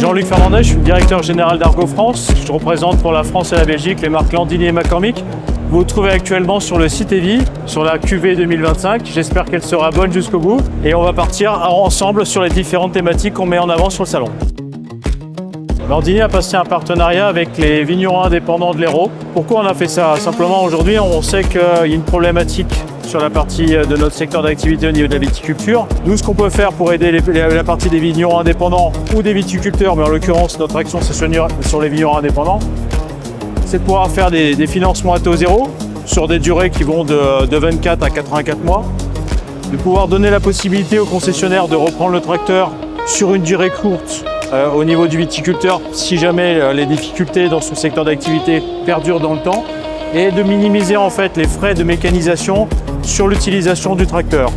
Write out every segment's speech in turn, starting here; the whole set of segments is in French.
Jean-Luc Fernandez, je suis le directeur général d'Argo France. Je représente pour la France et la Belgique les marques Landini et McCormick. Vous vous trouvez actuellement sur le site EVI, sur la QV 2025. J'espère qu'elle sera bonne jusqu'au bout. Et on va partir ensemble sur les différentes thématiques qu'on met en avant sur le salon. Landini a passé un partenariat avec les vignerons indépendants de l'Hérault. Pourquoi on a fait ça? Simplement aujourd'hui, on sait qu'il y a une problématique sur la partie de notre secteur d'activité au niveau de la viticulture. Nous, ce qu'on peut faire pour aider la partie des vignerons indépendants ou des viticulteurs, mais en l'occurrence, notre action c'est sur les vignerons indépendants, c'est de pouvoir faire des financements à taux zéro sur des durées qui vont de 24 à 84 mois, de pouvoir donner la possibilité aux concessionnaires de reprendre le tracteur sur une durée courte au niveau du viticulteur si jamais les difficultés dans son secteur d'activité perdurent dans le temps, et de minimiser en fait les frais de mécanisation sur l'utilisation du tracteur.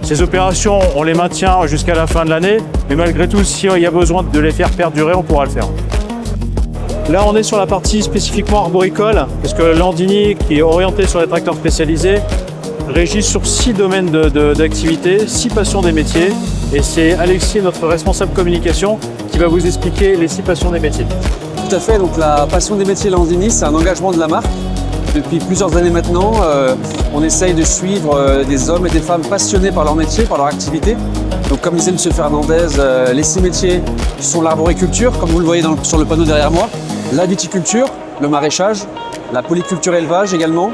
Ces opérations, on les maintient jusqu'à la fin de l'année, mais malgré tout, s'il y a besoin de les faire perdurer, on pourra le faire. Là, on est sur la partie spécifiquement arboricole, parce que Landini, qui est orienté sur les tracteurs spécialisés, régit sur 6 domaines d'activité, 6 passions des métiers, et c'est Alexis, notre responsable communication, qui va vous expliquer les 6 passions des métiers. Tout à fait, donc la passion des métiers Landini, c'est un engagement de la marque. Depuis plusieurs années maintenant, on essaye de suivre des hommes et des femmes passionnés par leur métier, par leur activité. Donc comme disait M. Fernandez, les 6 métiers sont l'arboriculture, comme vous le voyez sur le panneau derrière moi, la viticulture, le maraîchage, la polyculture élevage également,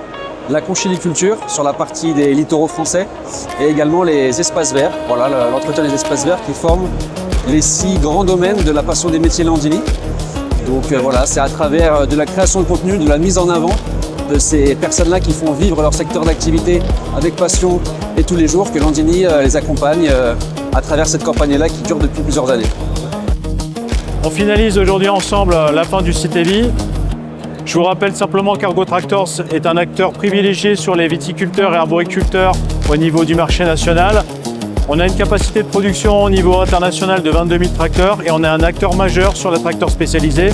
la conchiliculture sur la partie des littoraux français et également les espaces verts, voilà l'entretien des espaces verts qui forment les 6 grands domaines de la passion des métiers Landini. Donc voilà, c'est à travers de la création de contenu, de la mise en avant de ces personnes-là qui font vivre leur secteur d'activité avec passion et tous les jours que Landini les accompagne à travers cette campagne-là qui dure depuis plusieurs années. On finalise aujourd'hui ensemble la fin du site EVI. Je vous rappelle simplement qu'Argo Tractors est un acteur privilégié sur les viticulteurs et arboriculteurs au niveau du marché national. On a une capacité de production au niveau international de 22 000 tracteurs et on est un acteur majeur sur les tracteurs spécialisés.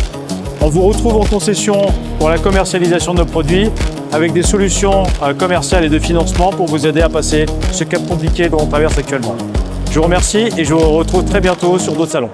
On vous retrouve en concession pour la commercialisation de nos produits avec des solutions commerciales et de financement pour vous aider à passer ce cap compliqué dont on traverse actuellement. Je vous remercie et je vous retrouve très bientôt sur d'autres salons.